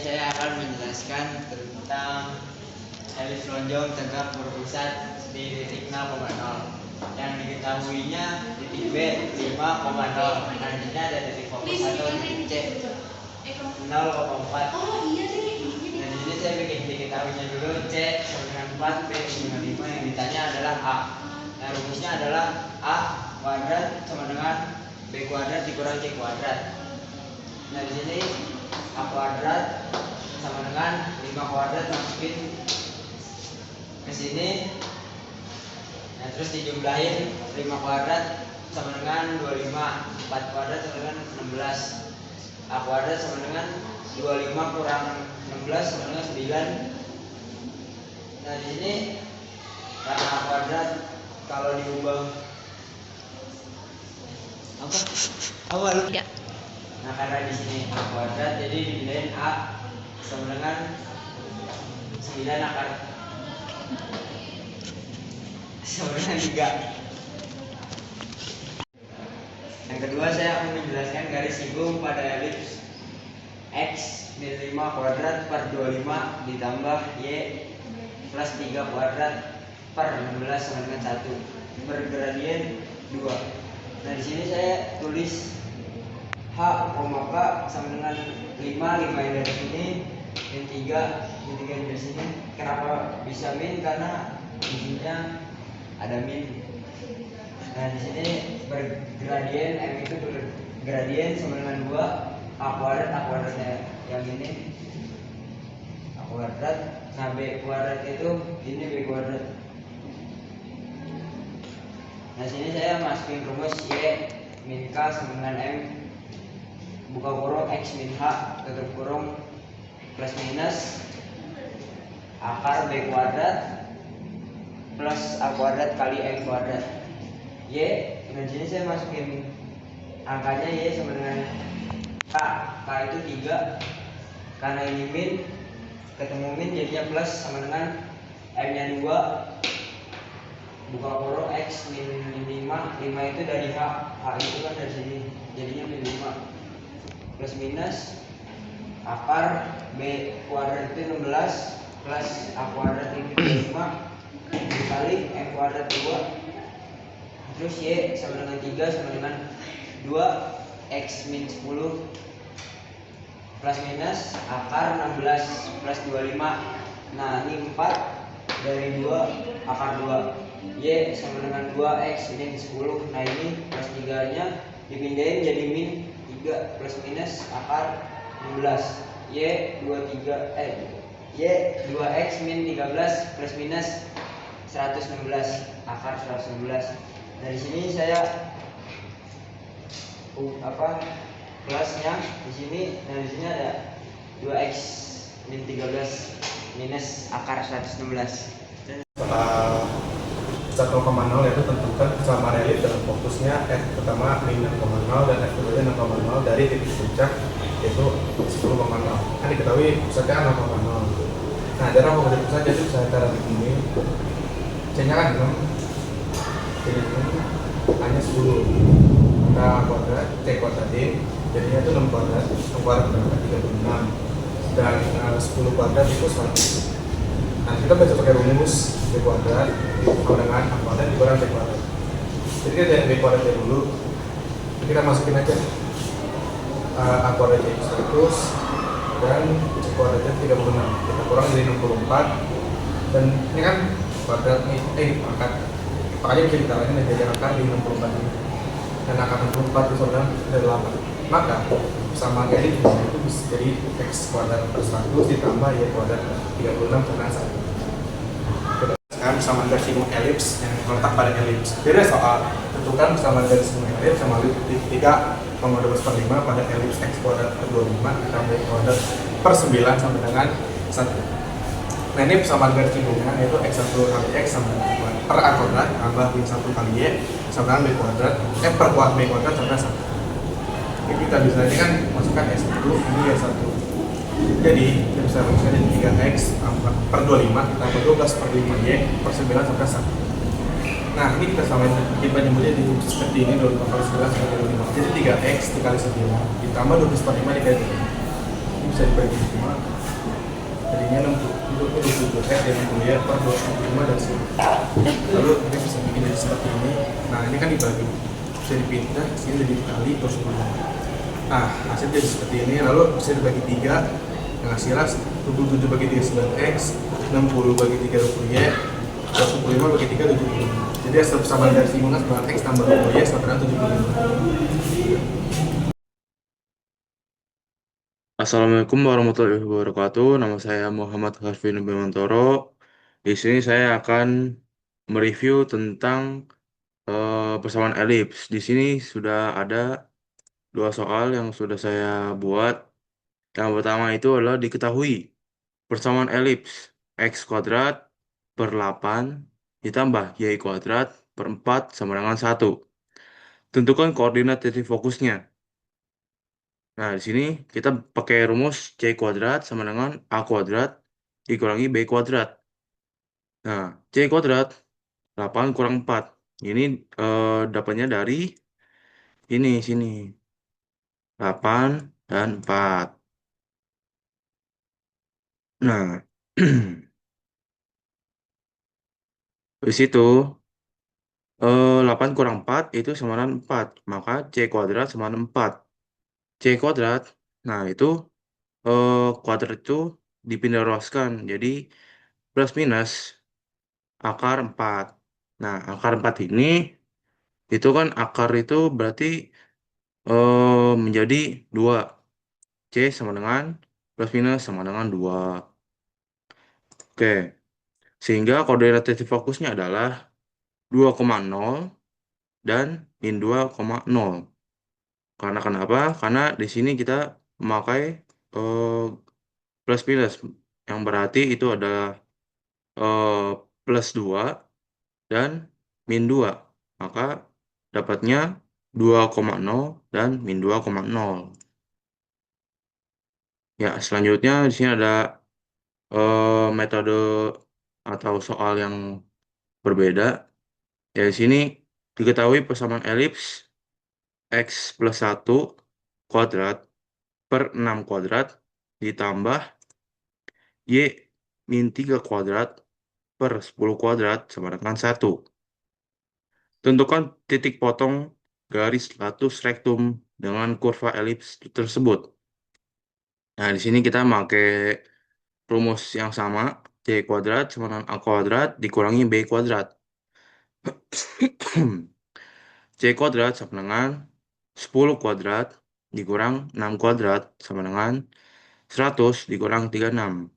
saya akan menjelaskan tentang elips lonjong tegak berpusat di titik 0,0 yang diketahuinya titik B 5,0. Nantinya ada titik fokus 1 titik C 0,4. Dan di sini saya bikin diketahuinya dulu. C sama dengan 4, B sama dengan 5. Yang ditanya adalah A. Nah, rumusnya adalah A kuadrat sama dengan B kuadrat dikurang C kuadrat. Nah, di sini A kuadrat sama dengan 5 kuadrat masukin ke sini. Nah, terus dijumlahin 5 kuadrat sama dengan 25, 4 kuadrat sama dengan 16. A kuadrat sama dengan 25 kurang 16 sama dengan 9. Nah, di sini karena A kuadrat kalau diubah apa lu? Ya. Nah, karena di sini A kuadrat jadi dipindahin A sama dengan 9 akar sama dengan 3. Yang kedua, saya akan menjelaskan garis singgung pada elips X min 5 kuadrat per 25 ditambah Y plus 3 kuadrat per 16 sama dengan 1 bergradien 2. Nah, di sini saya tulis H, K sama dengan 5 yang dari sini, min 3 yang dari sini. Kenapa bisa min? Karena di sininya ada min. Nah, di sini bergradien, M itu bergradien sama dengan 2 A kuadratnya yang ini A kuadrat. Nah, B kuadrat itu ini B kuadrat. Nah, sini saya masukin rumus Y min K sama dengan M buka kurung X min H tutup kurung plus minus akar B kuadrat plus A kuadrat kali M kuadrat Y. Nah, sini saya masukin angkanya Y sama dengan K itu 3 karena ini min ketemu min jadinya plus sama dengan M nya 2 buka kurung X min 5 itu dari H itu kan dari sini jadinya min 5 plus minus akar B kuadrat itu 16 plus A kuadrat itu 5 dikali M kuadrat 2 terus Y sama dengan 3 sama dengan 2 X min 10 plus minus akar 16 plus 25. Nah, ini 4 dari 2 akar 2 Y sama dengan 2 X min 10. Nah, ini plus 3 nya dipindahin jadi min 3 plus minus akar 16 Y 2X min 13 plus minus 116 akar 116. Dari sini saya plusnya di sini. Nah, di sini ada 2X min 13 minus akar 116. Setelah 1,0 yaitu tentukan kesamaan relief dalam fokusnya F pertama min 6,0 dan F kedua 6,0 dari titik puncak yaitu 10,0. Kan diketahui pusatnya 6,0. Nah, cara mengukur pusat jadi saya cara begini. C-nya kan 6, jadi hanya 10. Kita kuadrat, C kuadratin, jadinya itu 6 kuadrat, 6 kuadrat berapa? 36. Dan 10 kuadrat itu 100. Nah, kita baca pakai rumus B kuadrat sama dengan A kuadrat dikurang C kuadrat. Jadi kita dari B kuadratnya dulu, kita masukin aja A kuadratnya itu 100 dan C kuadratnya 36. Kita kurang jadi 64. Dan ini kan kuadrat nih, angkat. Makanya bisa kita lakukan dari akar di 64 ini. Dan akar 64 itu sama dari 8. Maka sama dari itu bisa jadi X kuadrat per 100 ditambah Y kuadrat 36 karena 1. Sekarang kesamaan garis singgung elips yang terletak pada elips. Beda soal tentukan kesamaan garis singgung elips sama ketika nomor 12/5 pada elips X kuadrat per 25 ditambah Y kuadrat per 9 sama dengan 1. Nah, ini persamaan garis singgungnya yaitu X1 kali X sama dengan per A kuadrat tambah Y1 kali Y sama dengan B kuadrat per B kuadrat sama dengan 1. Ini kita bisa, ini kan masukkan S1, ini Y1. Jadi kita bisa masukkan 3X per 25 ditambah 12 per 5Y per 9 sampai 1. Nah, ini kita samain, kita nyebutnya di seperti ini 25 per 11 sampai 25. Jadi 3X dikali 9 ditambah 12 per 5 dikali 25. bisa dibagi 5. Jadinya 67 ya 60 ya per 25 dan 1. Lalu kita bisa bikin jadi seperti ini. Nah ini kan dibagi, bisa dipindah, sini jadi dikali 25. Nah hasil jadi seperti ini, lalu bisa dibagi 3. Yang hasilnya 27 bagi 3 9x, 60 bagi 3 20y, 25 bagi 3 75. Jadi hasil persamaan dari simultan 9x tambah 20y sama dengan 75. Assalamualaikum warahmatullahi wabarakatuh. Nama saya Muhammad Harvin Bimantoro. Di sini saya akan mereview tentang persamaan elips. Di sini sudah ada dua soal yang sudah saya buat. Yang pertama itu adalah diketahui persamaan elips x kuadrat per 8 ditambah y kuadrat per 4 sama dengan 1. Tentukan koordinat titik fokusnya. Nah, di sini kita pakai rumus C kuadrat sama dengan A kuadrat dikurangi B kuadrat. Nah, C kuadrat 8 kurang 4. Ini dapatnya dari sini. 8 dan 4. Nah, di situ 8 kurang 4 itu sama dengan 4. Maka C kuadrat sama dengan 4. C kuadrat, nah itu kuadrat itu dipindah ruaskan. Jadi plus minus akar 4. Nah, akar 4 ini itu kan akar itu berarti menjadi 2. C sama dengan plus minus sama dengan 2. Oke, sehingga koordinat titik fokusnya adalah 2,0 dan min 2,0. Karena kenapa? Karena di sini kita memakai eh, plus minus yang berarti itu adalah eh, plus 2 dan min 2. Maka dapatnya 2,0 dan min 2,0. Ya, selanjutnya di sini ada metode atau soal yang berbeda. Ya, di sini diketahui persamaan elips x plus 1 kuadrat per 6 kuadrat ditambah y min 3 kuadrat per 10 kuadrat sama dengan 1. Tentukan titik potong garis latus rektum dengan kurva elips tersebut. Nah, di sini kita pakai rumus yang sama, C kuadrat sama dengan A kuadrat dikurangi B kuadrat. C kuadrat sama dengan 10 kuadrat dikurang 6 kuadrat sama dengan 100 dikurang 36.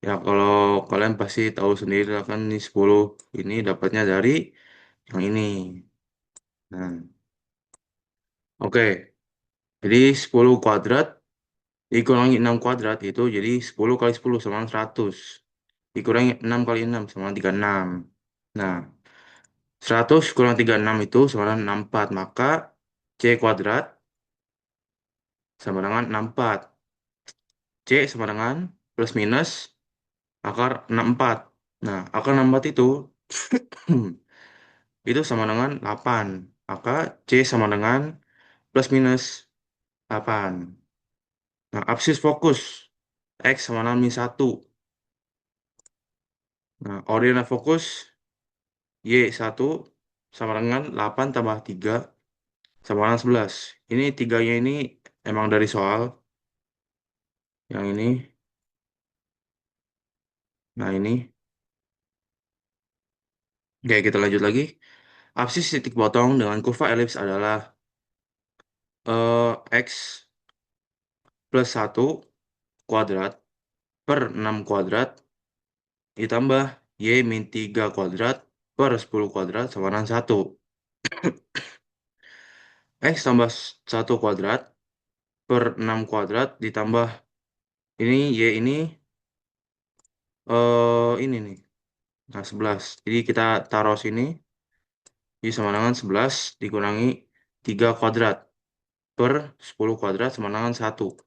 Ya, kalau kalian pasti tahu sendiri lah kan ini 10 ini dapatnya dari yang ini. Nah, oke. Jadi 10 kuadrat dikurangi 6 kuadrat itu jadi 10 kali 10 sama dengan 100. Dikurangi 6 kali 6 sama dengan 36. Nah, 100 kurang 36 itu sama dengan 64. Maka C kuadrat sama dengan 64. C sama dengan plus minus akar 64. Nah, akar 64 itu itu sama dengan 8. Maka C sama dengan plus minus 8. Nah, absis fokus X sama dengan min 1. Nah, ordinat fokus Y1 sama dengan 8 tambah 3 sama dengan 11. Ini tiganya ini emang dari soal yang ini. Nah, ini. Oke, kita lanjut lagi. Absis titik potong dengan kurva elips adalah X plus 1 kuadrat per 6 kuadrat ditambah Y min 3 kuadrat per 10 kuadrat sama dengan 1. X tambah 1 kuadrat per 6 kuadrat ditambah ini Y ini ini nih. Nah, 11. Jadi kita taruh sini. Jadi sama dengan 11 dikurangi 3 kuadrat per 10 kuadrat sama dengan 1.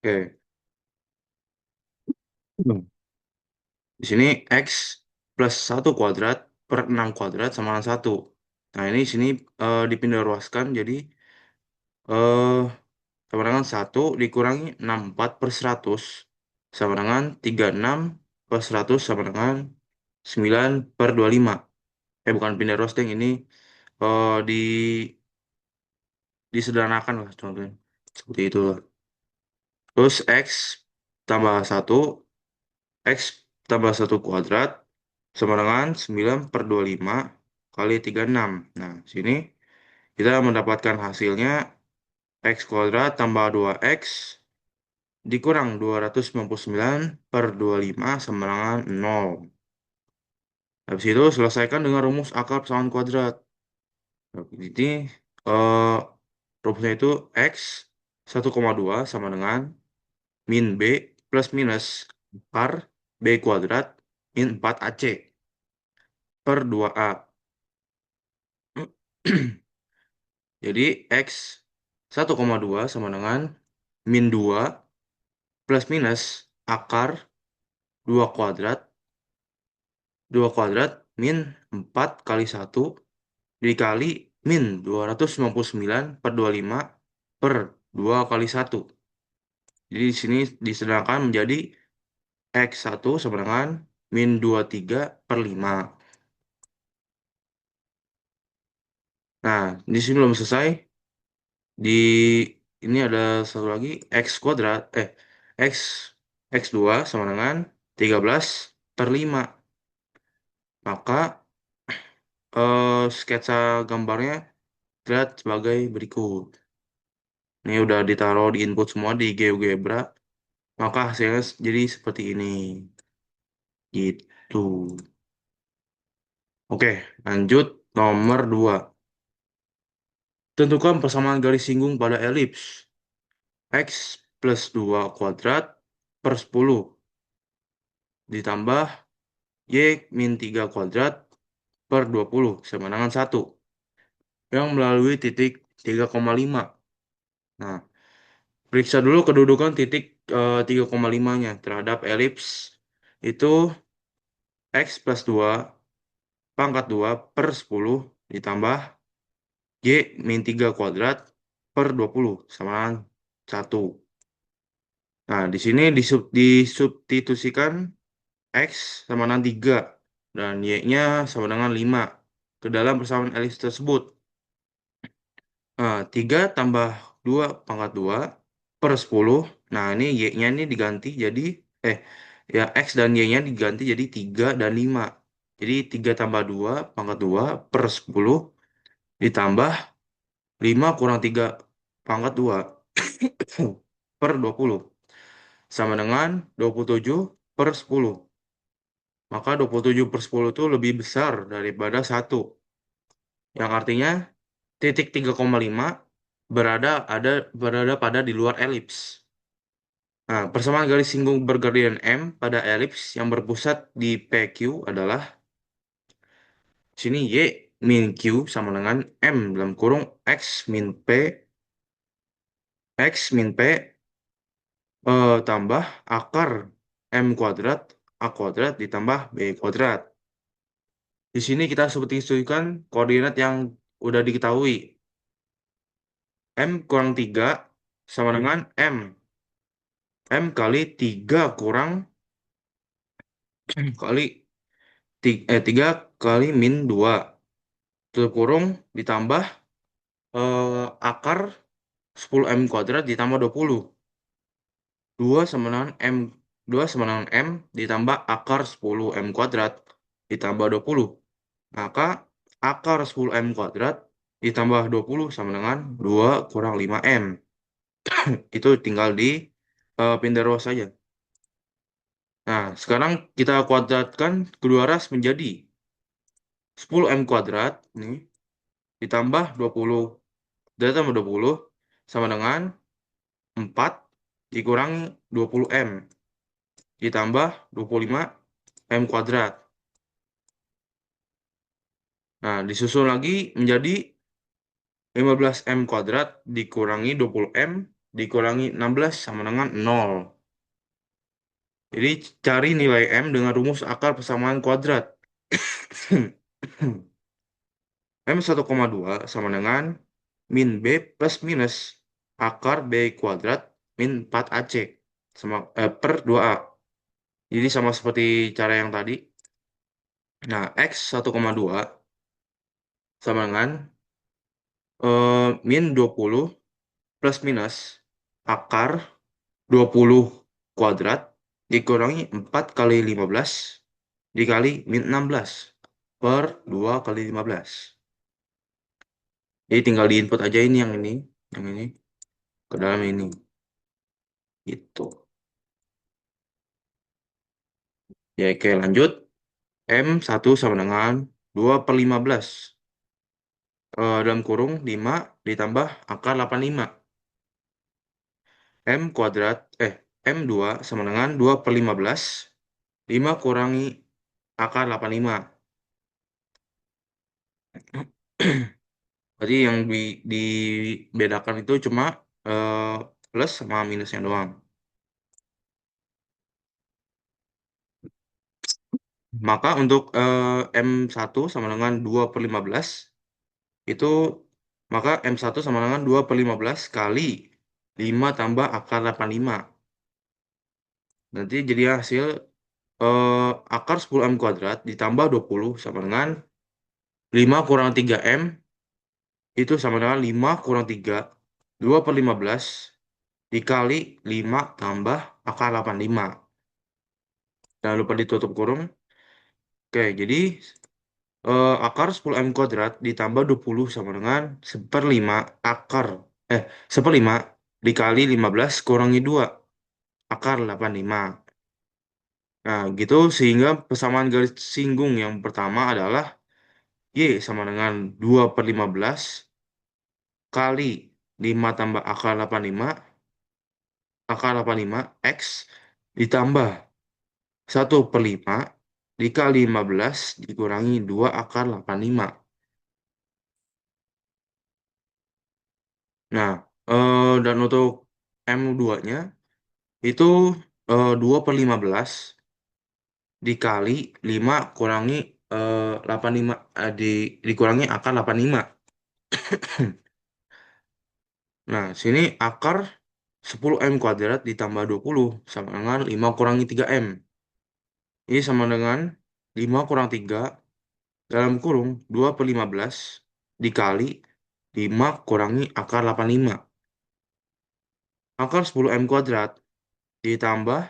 Oke. Hmm. Di sini X plus 1 kuadrat per 6 kuadrat sama dengan 1. Nah, ini sini dipindah ruaskan jadi eh sama dengan 1 dikurangi 64/100 sama dengan 36/100 sama dengan 9/25. Bukan pindah roasting, ini eh di disederhanakan lah contohnya. Seperti itu lah. Terus X tambah 1, X tambah 1 kuadrat sama dengan 9/25 kali 36. Nah, sini kita mendapatkan hasilnya X kuadrat tambah 2X dikurang 299/25 sama dengan 0. Habis itu selesaikan dengan rumus akar pesamaan kuadrat. Nah, jadi eh, rumusnya itu X 1,2 sama dengan min B plus minus akar B kuadrat min 4AC per 2A. Jadi X 1,2 sama dengan min 2 plus minus akar 2 kuadrat min 4 kali 1 dikali min 299/25 per 2 kali 1. Jadi di sini disederhanakan menjadi X1 sama dengan min 23/5. Nah, di sini belum selesai. Di ini ada satu lagi X kuadrat, X X2 sama dengan 13/5. Maka sketsa gambarnya terlihat sebagai berikut. Ini udah ditaruh di input semua di GeoGebra, maka hasilnya jadi seperti ini. Gitu. Oke, lanjut nomor 2. Tentukan persamaan garis singgung pada elips. X plus 2 kuadrat per 10 ditambah Y min 3 kuadrat per 20 sama dengan 1 yang melalui titik 3,5. Nah, periksa dulu kedudukan titik 3,5-nya terhadap elips. Itu X plus 2 pangkat 2 per 10 ditambah Y min 3 kuadrat per 20 sama dengan 1. Nah, di sini disubstitusikan X sama dengan 3 dan Y-nya sama dengan 5 ke dalam persamaan elips tersebut. Nah, 3 tambah 2 pangkat 2 per 10. Nah, ini Y-nya ini diganti jadi, eh, ya X dan Y-nya diganti jadi 3 dan 5. Jadi 3 tambah 2 pangkat 2 per 10 ditambah 5 kurang 3 pangkat 2 per 20 sama dengan 27 per 10. Maka 27 per 10 itu lebih besar daripada 1. Yang artinya titik 3,5 berada pada di luar elips. Nah, persamaan garis singgung bergradian M pada elips yang berpusat di PQ adalah sini Y min Q sama dengan M dalam kurung X min P tambah akar M kuadrat A kuadrat ditambah B kuadrat. Di sini kita substitusikan koordinat yang udah diketahui. M kurang 3 sama dengan M kali 3 kurang kali 3 kali min 2 tutup kurung ditambah akar 10M kuadrat ditambah 20. 2 sama dengan M 2 sama dengan M ditambah akar 10M kuadrat ditambah 20. Maka akar 10M kuadrat ditambah 20 sama dengan 2 kurang 5M. Itu tinggal di pindah ruas saja. Nah, sekarang kita kuadratkan kedua ras menjadi 10M kuadrat nih ditambah 20 ditambah 20 sama dengan 4 dikurangi 20M ditambah 25M kuadrat. Nah, disusun lagi menjadi 15M kuadrat dikurangi 20M dikurangi 16 sama dengan 0. Jadi cari nilai M dengan rumus akar persamaan kuadrat. M1,2 sama dengan min B plus minus akar B kuadrat min 4AC sama, per 2A. Jadi sama seperti cara yang tadi. Nah, X 1,2 sama dengan min 20 plus minus akar 20 kuadrat dikurangi 4 kali 15 dikali min 16 per 2 kali 15. Jadi tinggal diinput aja ini yang ini ke dalam ini. Itu. Ya, oke lanjut. M1 sama dengan 2 per 15. Dalam kurung 5 ditambah akar 85. M kuadrat, M2 sama dengan 2 per 15. 5 kurangi akar 85. Berarti yang dibedakan itu cuma eh, plus sama minusnya doang. Maka untuk M1 sama dengan 2 per 15 itu, maka M1 sama dengan 2 per 15 kali 5 tambah akar 85. Nanti jadi hasil eh, akar 10M kuadrat ditambah 20 sama dengan 5 kurang 3M itu sama dengan 5 kurang 3 2 per 15 dikali 5 tambah akar 85. Jangan lupa ditutup kurung. Oke, jadi akar 10M kuadrat ditambah 20 sama dengan seperlima akar, eh, seperlima dikali 15 kurangi 2 akar 85. Nah, gitu sehingga persamaan garis singgung yang pertama adalah Y sama dengan 2 per 15 kali 5 tambah akar 85 X ditambah 1/5 dikali 15 dikurangi 2 akar 85. Nah, dan untuk M2-nya itu 2 per 15 dikali 5 kurangi 85, dikurangi akar 85. Nah, sini akar 10M kuadrat ditambah 20 sama dengan 5 kurangi 3M. Ini sama dengan 5 kurang 3 dalam kurung 2 per 15 dikali 5 kurangi akar 85. Akar 10M kuadrat ditambah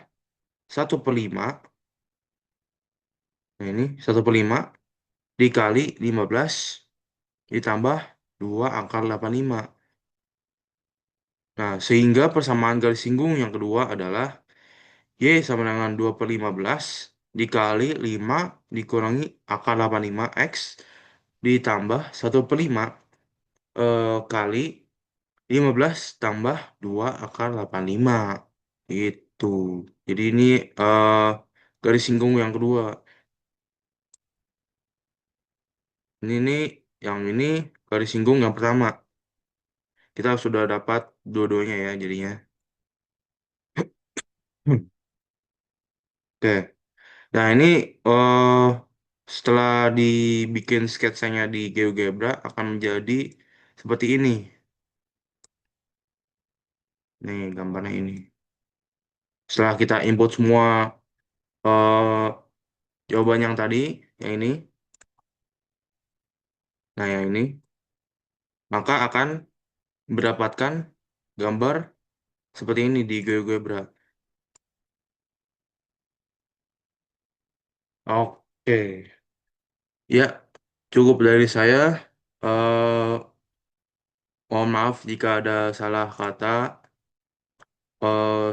1/5. Nah, ini 1/5 dikali 15 ditambah 2 akar 85. Nah, sehingga persamaan garis singgung yang kedua adalah Y sama dengan 2 per 15 dikali 5 dikurangi akar 85 X ditambah 1/5 kali 15 tambah 2 akar 85. Itu. Jadi ini eh, garis singgung yang kedua. Ini nih, yang ini garis singgung yang pertama. Kita sudah dapat dua-duanya ya jadinya. Hmm. Oke. Nah, ini eh setelah dibikin sketsanya di GeoGebra akan menjadi seperti ini. Nih, gambarnya ini. Setelah kita input semua eh jawaban yang tadi, yang ini, nah yang ini, maka akan mendapatkan gambar seperti ini di GeoGebra. Oke. Ya, cukup dari saya. Eh Mohon maaf jika ada salah kata.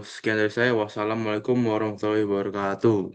Sekian dari saya. Wassalamualaikum warahmatullahi wabarakatuh.